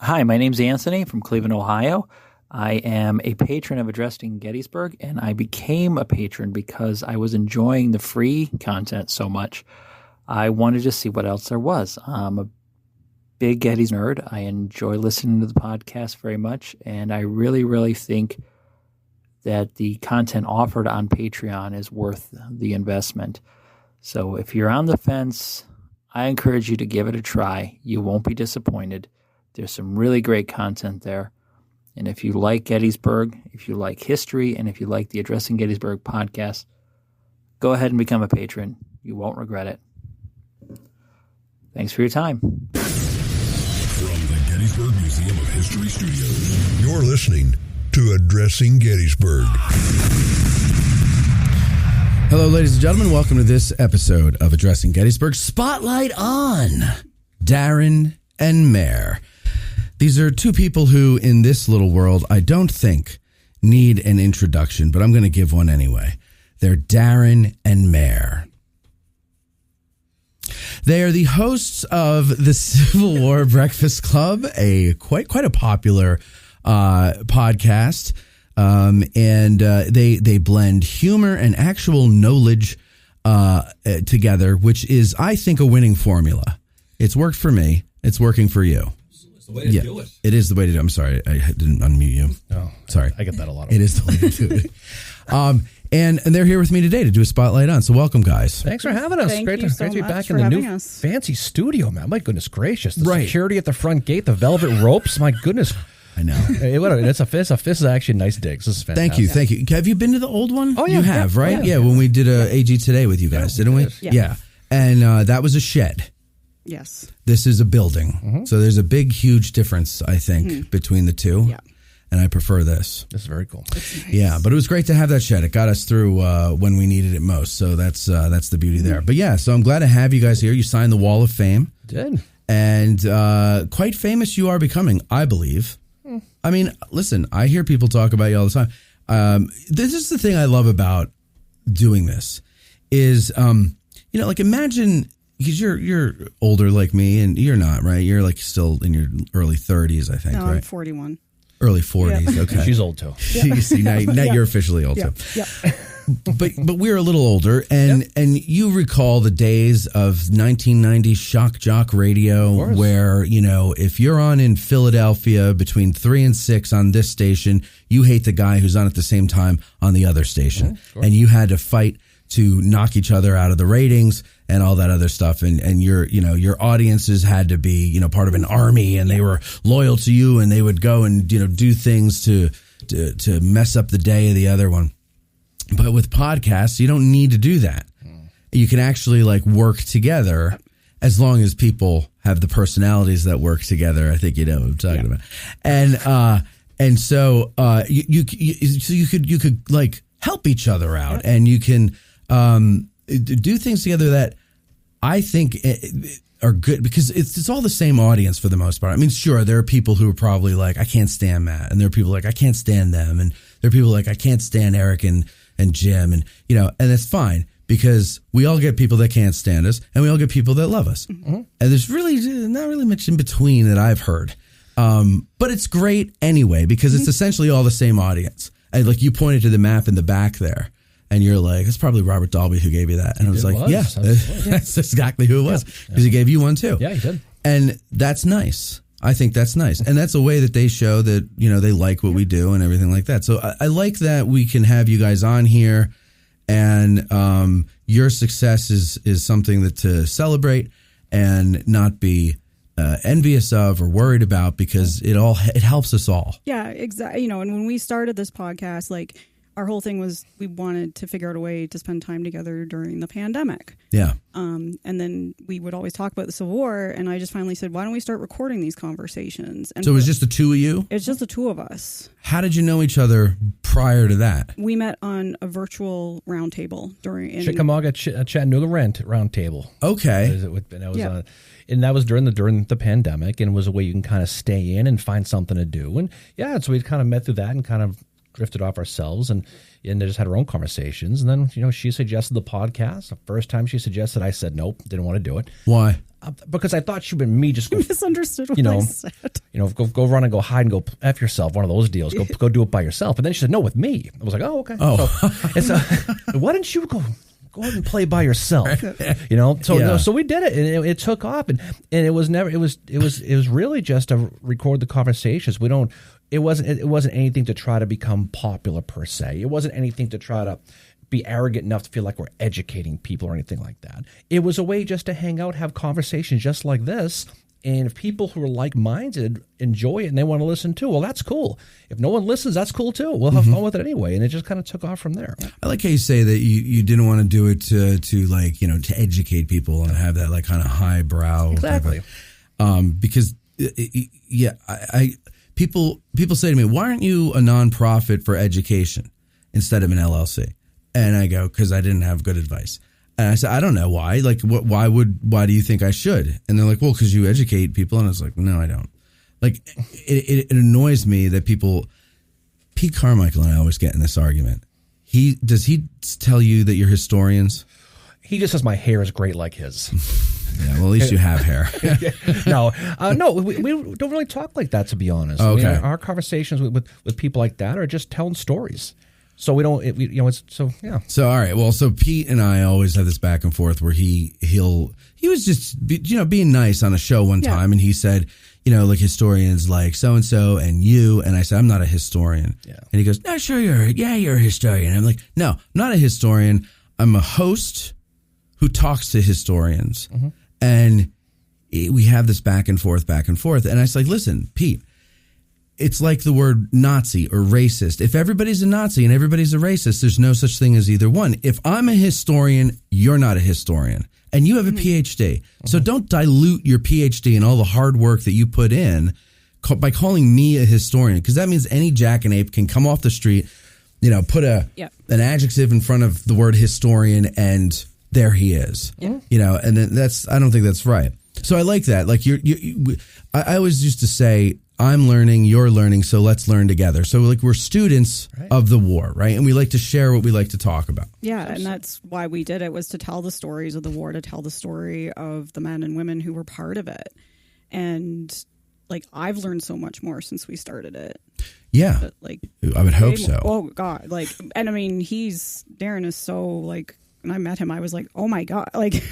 Hi, my name's Anthony from Cleveland, Ohio. I am a patron of Addressing Gettysburg, and I became a patron because I was enjoying the free content so much. I wanted to see what else there was. I'm a big Gettys nerd. I enjoy listening to the podcast very much, and I really, really think that the content offered on Patreon is worth the investment. So if you're on the fence, I encourage you to give it a try. You won't be disappointed. There's some really great content there. And if you like Gettysburg, if you like history, and if you like the Addressing Gettysburg podcast, go ahead and become a patron. You won't regret it. Thanks for your time. From the Gettysburg Museum of History Studios, you're listening to Addressing Gettysburg. Hello, ladies and gentlemen. Welcome to this episode of Addressing Gettysburg. Spotlight on Darin and Mare. These are two people who, in this little world, I don't think need an introduction, but I'm going to give one anyway. They're Darin and Mare. They are the hosts of the Civil War Breakfast Club, a quite a popular podcast, and they blend humor and actual knowledge together, which is, I think, a winning formula. It's worked for me. It's working for you. It's the way to do it. It is the way to do it. I'm sorry, I didn't unmute you. Oh, sorry. I get that a lot. It is the way to do it. And they're here with me today to do a spotlight on. So welcome, guys. Thanks for having us. Thank Great you to so be much back in for the new having us. fancy studio, man. My goodness gracious. The Right. security at the front gate, the velvet ropes. My goodness. I know. Hey, whatever. This is actually a nice digs. This is fantastic. Thank you. Have you been to the old one? Oh, yeah. You have, Yeah. right? Yeah. Yeah, when we did a AG Today with you guys, didn't we? Yeah. And that was a shed. Yes. This is a building. Mm-hmm. So there's a big, huge difference, I think, between the two. Yeah. And I prefer this. This is very cool. Nice. Yeah, but it was great to have that shed. It got us through when we needed it most. So that's the beauty there. But yeah, so I'm glad to have you guys here. You signed the Wall of Fame. Did. And quite famous you are becoming, I believe. I mean, listen, I hear people talk about you all the time. This is the thing I love about doing this is, like imagine, because you're older like me and you're not, right? You're like still in your early 30s, I think, No, right? I'm 41. Early 40s, okay. She's old too. You see, now you're officially old too. Yeah. But we're a little older, and you recall the days of 1990 shock jock radio, where if you're on in Philadelphia between 3 and 6 on this station, you hate the guy who's on at the same time on the other station, and you had to fight to knock each other out of the ratings and all that other stuff, and your audiences had to be part of an army, and they were loyal to you, and they would go and do things to mess up the day of the other one. But with podcasts, you don't need to do that. You can actually work together as long as people have the personalities that work together. I think you know what I'm talking about. And so you could help each other out, and you can do things together that I think are good, because it's all the same audience for the most part. I mean, sure, there are people who are probably like, I can't stand Matt, and there are people like, I can't stand them, and there are people like, I can't stand Eric and Jim, and and that's fine, because we all get people that can't stand us, and we all get people that love us, and there's really not really much in between that I've heard, but it's great anyway, because it's essentially all the same audience. And like you pointed to the map in the back there, and you're like, it's probably Robert Dalby who gave you that. And I was like, yeah, that's exactly who it was, because he gave you one too. Yeah, he did. And that's nice. I think that's nice. And that's a way that they show that, they like what we do and everything like that. So I like that we can have you guys on here, and your success is something that to celebrate and not be envious of or worried about, because it helps us all. Yeah, exactly. And when we started this podcast, our whole thing was we wanted to figure out a way to spend time together during the pandemic. Yeah. And then we would always talk about the Civil War, and I just finally said, why don't we start recording these conversations? And so it was just the two of you? It's just the two of us. How did you know each other prior to that? We met on a virtual roundtable during Chickamauga, Chattanooga round table. Okay. And that was during the pandemic, and it was a way you can kind of stay in and find something to do. And so we kind of met through that and kind of drifted off ourselves and they just had our own conversations. And then, she suggested the podcast. The first time she suggested, I said nope, didn't want to do it. Why? Because I thought she'd been me just go, misunderstood what I said. Go run and go hide and go F yourself, one of those deals. Go do it by yourself. And then she said, no, with me. I was like, oh, okay. Oh. So, why didn't you go ahead and play by yourself? So we did it, and it took off, and it was really just to record the conversations. It wasn't anything to try to become popular per se. It wasn't anything to try to be arrogant enough to feel like we're educating people or anything like that. It was a way just to hang out, have conversations just like this. And if people who are like-minded enjoy it and they want to listen too, well, that's cool. If no one listens, that's cool too. We'll have fun with it anyway. And it just kind of took off from there. I like how you say that you didn't want to do it to to educate people and have that like kind of highbrow. Exactly. Because people say to me, why aren't you a nonprofit for education instead of an LLC? And I go, because I didn't have good advice. And I said, I don't know why. Like, why do you think I should? And they're like, well, because you educate people. And I was like, no, I don't. Like, it annoys me that Pete Carmichael and I always get in this argument. Does he tell you that you're historians? He just says my hair is great like his. Yeah, well, at least you have hair. No, we don't really talk like that, to be honest. Okay. I mean, our conversations with people like that are just telling stories. So we don't, yeah. So, all right. Well, so Pete and I always have this back and forth where he was just, being nice on a show one time. And he said, like historians like so-and-so and you. And I said, I'm not a historian. Yeah. And he goes, no, sure you're a historian. I'm like, no, I'm not a historian. I'm a host who talks to historians. Mm-hmm. And we have this back and forth. And I was like, listen, Pete, it's like the word Nazi or racist. If everybody's a Nazi and everybody's a racist, there's no such thing as either one. If I'm a historian, you're not a historian. And you have a PhD. So don't dilute your PhD and all the hard work that you put in by calling me a historian. Because that means any jackanapes can come off the street, put an adjective in front of the word historian, and there he is. Yeah. And then I don't think that's right. So I like that. Like I always used to say, I'm learning, you're learning, so let's learn together. So like we're students of the war, right? And we like to share what we like to talk about. Yeah, and that's why we did it, was to tell the stories of the war, to tell the story of the men and women who were part of it. And like I've learned so much more since we started it. Yeah. But, like I would hope so. Oh God. Like, and I mean, Darin is so like, when I met him, I was like, oh my God. Like,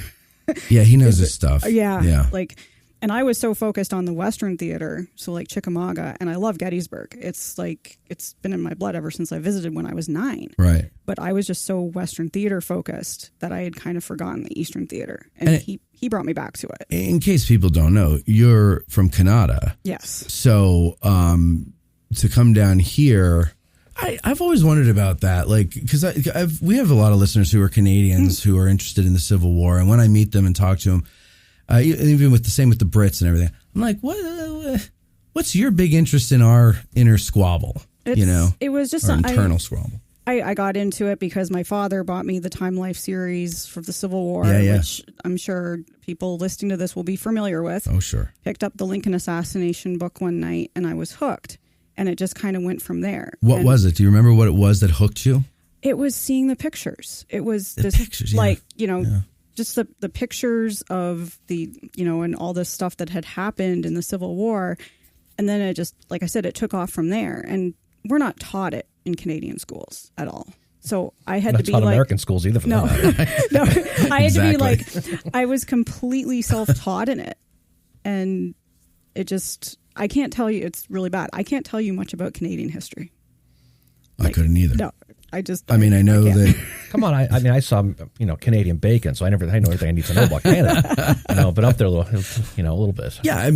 yeah, he knows his stuff. Yeah. Like, and I was so focused on the Western theater, so like Chickamauga, and I love Gettysburg. It's like, it's been in my blood ever since I visited when I was 9. Right. But I was just so Western theater focused that I had kind of forgotten the Eastern theater. And he brought me back to it. In case people don't know, you're from Canada. Yes. So to come down here, I've always wondered about that. Like, because we have a lot of listeners who are Canadians who are interested in the Civil War. And when I meet them and talk to them, even with the Brits and everything, I'm like, what's your big interest in our inner squabble? It was just an internal squabble. I got into it because my father bought me the Time Life series for the Civil War, which I'm sure people listening to this will be familiar with. Oh, sure. Picked up the Lincoln assassination book one night and I was hooked, and it just kind of went from there. What was it? Do you remember what it was that hooked you? It was seeing the pictures. It was pictures, just the pictures of the, and all this stuff that had happened in the Civil War. And then it just, like I said, it took off from there. And we're not taught it in Canadian schools at all. So I had to be like... Not American schools either. No. No, I had to be like, I was completely self-taught in it. And it just, I can't tell you, it's really bad. I can't tell you much about Canadian history. I couldn't either. No. I know that. Come on, I saw Canadian bacon, so I know everything I need to know about Canada. But up there a little bit. Yeah, I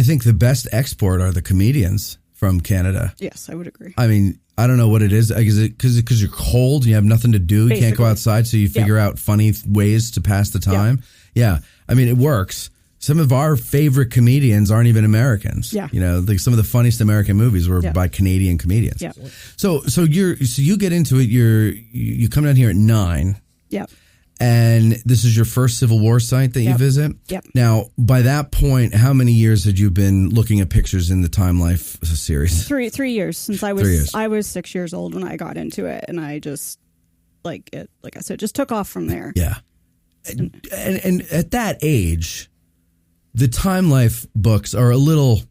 think the best export are the comedians from Canada. Yes, I would agree. I mean, I don't know what it is. Is it because you're cold and you have nothing to do? Basically. You can't go outside, so you figure out funny ways to pass the time. Yeah. I mean, it works. Some of our favorite comedians aren't even Americans. Yeah. Like some of the funniest American movies were by Canadian comedians. Yeah. So you get into it. You come down here at 9. Yeah. And this is your first Civil War site that you visit? Yep. Now, by that point, how many years had you been looking at pictures in the Time Life series? 3 years since I was 3 years. I was 6 years old when I got into it, and I just like I said, just took off from there. Yeah. And at that age, the Time Life books are a little,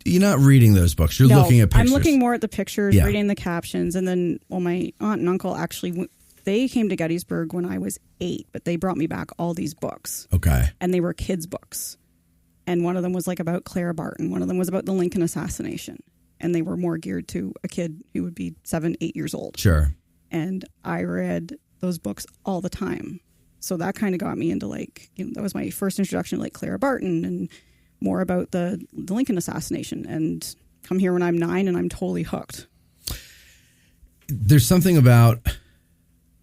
you're not reading those books. You're looking at pictures. I'm looking more at the pictures, reading the captions. And then, my aunt and uncle actually, they came to Gettysburg when I was 8, but they brought me back all these books. Okay. And they were kids' books. And one of them was like about Clara Barton. One of them was about the Lincoln assassination. And they were more geared to a kid who would be 7, 8 years old. Sure. And I read those books all the time. So that kind of got me into that was my first introduction to like Clara Barton and more about the Lincoln assassination. And come here when I'm 9 and I'm totally hooked. There's something about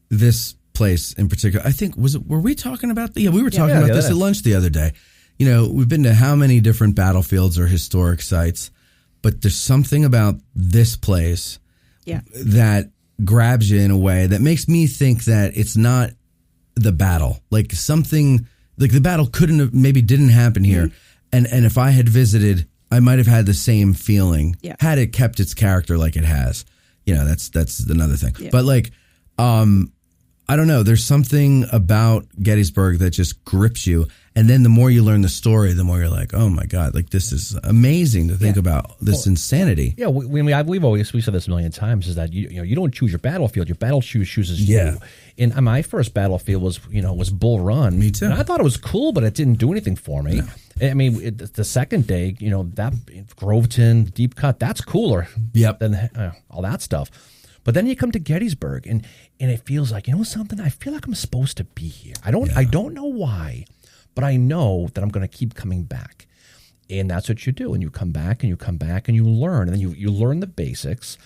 this place in particular. I think, were we talking about we were talking about this at lunch the other day. We've been to how many different battlefields or historic sites, but there's something about this place that grabs you in a way that makes me think that it's not the battle. Like something, like the battle didn't happen here. Mm-hmm. And if I had visited, I might have had the same feeling had it kept its character like it has. That's another thing. Yeah. But I don't know. There's something about Gettysburg that just grips you. And then the more you learn the story, the more you're like, oh my God, this is amazing to think about this insanity. Yeah, we've said this a million times, is that you don't choose your battlefield, your battle chooses you. And my first battlefield was Bull Run. Me too. And I thought it was cool, but it didn't do anything for me. No. I mean, the second day, that Groveton, Deep Cut, that's cooler than all that stuff. But then you come to Gettysburg, and it feels like, something? I feel like I'm supposed to be here. I don't know why, but I know that I'm going to keep coming back. And that's what you do. And you come back, and you come back, and you learn. And then you learn the basics.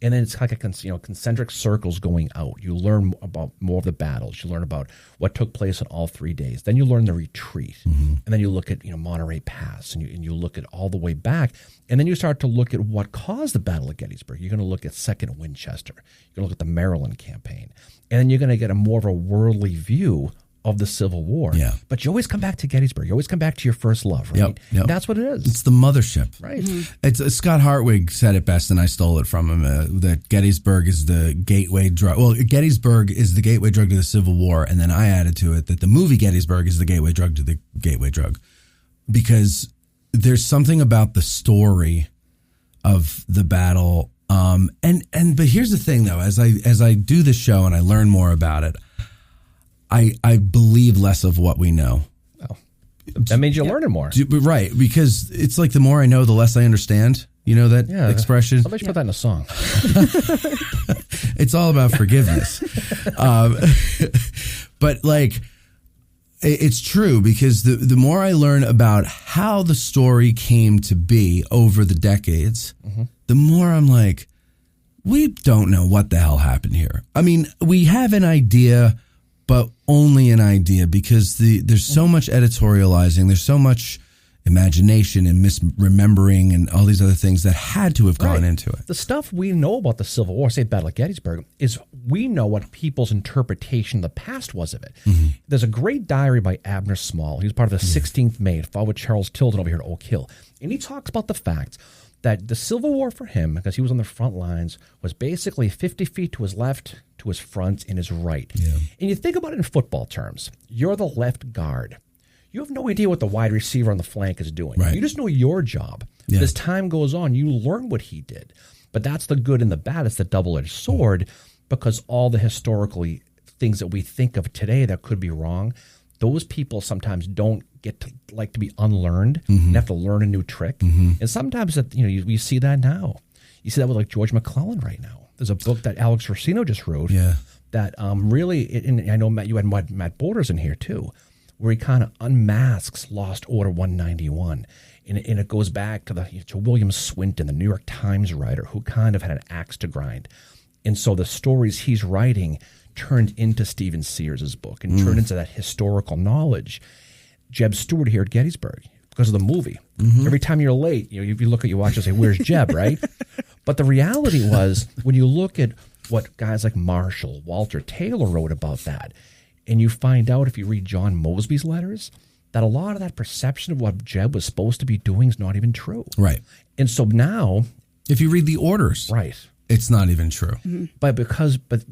And then it's like concentric circles going out. You learn about more of the battles. You learn about what took place on all 3 days. Then you learn the retreat. Mm-hmm. And then you look at Monterey Pass, and you look at all the way back. And then you start to look at what caused the Battle of Gettysburg. You're going to look at Second Winchester. You're going to look at the Maryland campaign. And then you're going to get a more of a worldly view of the Civil War. Yeah. But you always come back to Gettysburg. You always come back to your first love, right? Yep. That's what it is. It's the mothership. Right. Mm-hmm. It's Scott Hartwig said it best, and I stole it from him, that Gettysburg is the gateway drug. Well, Gettysburg is the gateway drug to the Civil War, and then I added to it that the movie Gettysburg is the gateway drug to the gateway drug. Because there's something about the story of the battle. But here's the thing, though. As I do the show and I learn more about it, I believe less of what we know. Oh, that means you're learning more. Right, because it's like the more I know, the less I understand. You know that expression? Somebody should put that in a song. It's all about forgiveness. But it's true, because the more I learn about how the story came to be over the decades, the more I'm like, we don't know what the hell happened here. I mean, we have an idea, but only an idea, because there's so much editorializing, there's so much imagination and misremembering and all these other things that had to have gone into it. The stuff we know about the Civil War, say the Battle of Gettysburg, is we know what people's interpretation of the past was of it. Mm-hmm. There's a great diary by Abner Small. He was part of the 16th Maine, fought with Charles Tilden over here at Oak Hill. And he talks about the fact that the Civil War for him, because he was on the front lines, was basically 50 feet to his left, to his front, and his right. Yeah. And you think about it in football terms. You're the left guard. You have no idea what the wide receiver on the flank is doing. Right. You just know your job. Yeah. As time goes on, you learn what he did. But that's the good and the bad. It's the double-edged sword, because all the historically things that we think of today that could be wrong, those people sometimes don't get to like to be unlearned and have to learn a new trick. Mm-hmm. And sometimes you see that now. You see that with like George McClellan right now. There's a book that Alex Rossino just wrote that really, and I know Matt, you had Matt Borders in here too, where he kind of unmasks Lost Order 191. And it goes back to William Swinton, the New York Times writer, who kind of had an axe to grind. And so the stories he's writing turned into Stephen Sears' book and turned into that historical knowledge. Jeb Stewart here at Gettysburg, because of the movie. Mm-hmm. Every time you're late, you look at your watch and say, where's Jeb, right? But the reality was, when you look at what guys like Marshall, Walter Taylor wrote about that, And you find out if you read John Mosby's letters that a lot of that perception of what Jeb was supposed to be doing is not even true. Right. And so now, if you read the orders, right, it's not even true. Mm-hmm. But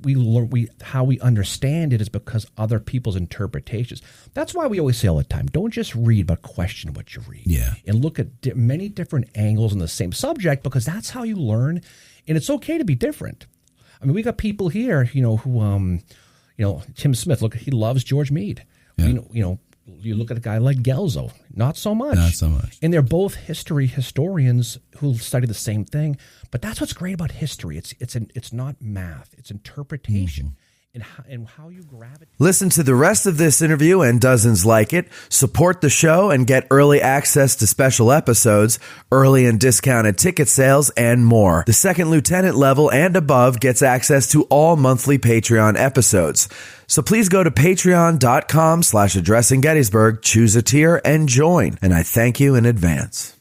we learn, how we understand it is because other people's interpretations. That's why we always say all the time, don't just read, but question what you read. Yeah. And look at many different angles on the same subject, because that's how you learn. And it's okay to be different. I mean, we got people here, who, Tim Smith, look, he loves George Meade. Yeah. You look at a guy like Gelzo, not so much. Not so much. And they're both historians who study the same thing. But that's what's great about history. It's not math. It's interpretation. And how you grab it. Listen to the rest of this interview and dozens like it. Support the show and get early access to special episodes, early and discounted ticket sales, and more. The second lieutenant level and above gets access to all monthly Patreon episodes. So please go to patreon.com/addressinggettysburg, choose a tier, and join. And I thank you in advance.